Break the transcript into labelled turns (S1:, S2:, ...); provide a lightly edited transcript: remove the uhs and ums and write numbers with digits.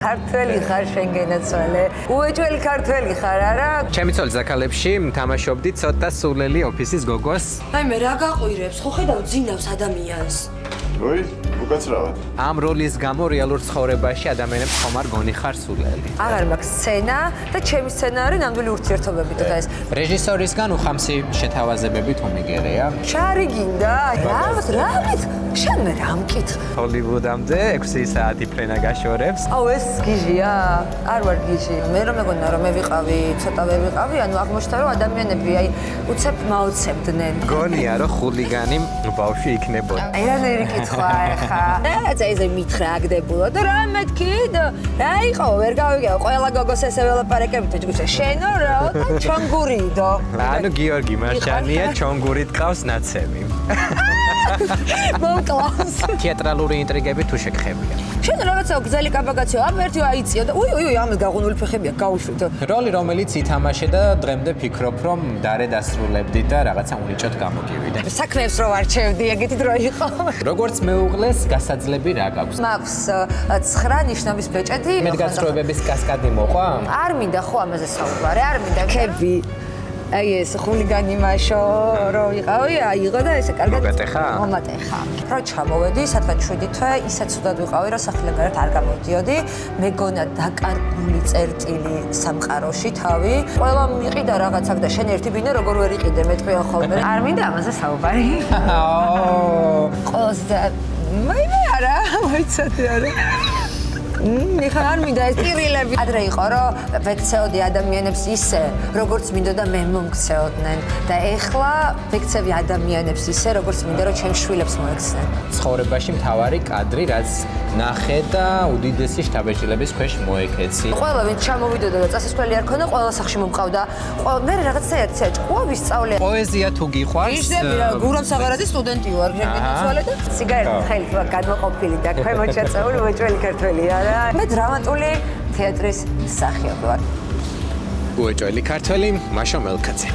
S1: ქართველი ხარ შენ გენაცვალე. უეჭველი ქართველი ხარ არა?
S2: ჩემი ცოლ ზაქალებში თამაშობდი ცოტა სულელი ოფისის გოგოს.
S3: აი მე რა გაყვირებს? ხო ხედავ ძინავს ადამიანს.
S4: როი? უკაცრავად.
S2: ამ როლის გამო რეალურ ცხოვრებაში ადამიანებს ხომ არ გონიხარ სულელი.
S1: აღარ მაქვს სცენა და ჩემი სცენა არის ნამდვილი ურთიერთობები დღეს.
S2: რეჟისორისგან უხამსი შეთავაზებები თუ მიგერეა?
S1: შარი გინდა? რამით? შენ მე რა მკითხ?
S2: ჰოლივუდამდე 6 საათი ფრენა გაშორებს.
S1: აუ ეს გიჟია? არ ვარ გიჟი. მე რომ მეგონა რომ მე ვიყავი, ცოტა ვერ ვიყავი, ანუ აღმოჩნდა რომ ადამიანები აი უცებ მაოცებდნენ.
S2: გონია რომ ხულიგანი ბავშვი იქნებოდა.
S1: აი რანაირი კითხვა ახლა. რაც ეს მითხრა აგდებულო და რა მეთქი და რა იყო ვერ გავიგე ყველა გოგოს ესე ველაპარაკებით ჯგუფში შენო რა და ჩონგურიდო.
S2: ანუ გიორგი მარშანია ჩონგურით ყავს ნაცემი.
S1: მოკლავს.
S2: თეატრალური ინტრიგები თუ შეგხებია.
S1: შენ რაღაცა გზელი კაბაგაციო აბერთი აიწიო და უი ამის გაღუნული ფეხებია გავუშვით.
S2: როლი რომელიც ითამაშე და დღემდე ფიქრობ რომ დარე დასრულებდი და რაღაცა უნიჭოდ გამოგივიდე.
S1: საქმეებს რო არჩევდი ეგეთი დრო იყო.
S2: როგორც მეუღლეს გასაძლები რა გაქვს?
S1: მაქვს 9 ნიშნობის ბეჭედი.
S2: მედგასწროებების კასკადი მოყვა?
S1: არ მინდა ხო ამაზე საუბარი, არ მინდა ქები. აი ეს ხულიგანი მაშო რო ვიყავი, აიღო და ესე კარგად
S2: მოგატეხა?
S1: მომატეხა. რო ჩამოვედი, სადღაც 7 თვე, ისეთ ცუდად ვიყავი, რომ სახელგარეთ არ გამოდიოდი. მეგონა დაკარგული წერტილი სამყაროში თავი. ყველა მიყიდა რაღაცა და შენ ერთი ბინე როგორ ვერ იყიდე, მეტყვია ხოლმე. არ მინდა ამაზე საუბარი. ყველაზე მე არა, მოიცადე არა. ეხლა არ მინდა ეს ტირილები. ადრე იყო რომ ვექცეოდი ადამიანებს ისე, როგორც მინდოდა მე მომქცეოდნენ და ეხლა ვექცევი ადამიანებს ისე, როგორც მინდა რომ ჩემ შვილებს მოექცნენ.
S2: ცხოვრებაში მთავარი კადრი, რაც ნახე და უდიდესი შთაბეჭდილების ქვეშ მოეკეცი.
S1: ყველა ვინც ჩამოვიდოდა და წასასვლელი არ ქონდა, ყველა სახში მომყავდა. მე რაღაცა ერთია ჭკუა ვისწავლე.
S2: პოეზია თუ გიყვარს?
S3: ისები რა, გურამ საღარაძის სტუდენტი ვარ, გენაცვალე და
S1: სიგარეტი ხელით ვარ გადმოყოფილი და ქვემოთ შეწეული უეჭველი ქართველი არა. მე დრამატული თეატრის მსახიობი ვარ.
S2: უეჭველი ქართველი მაშო მელქაძე.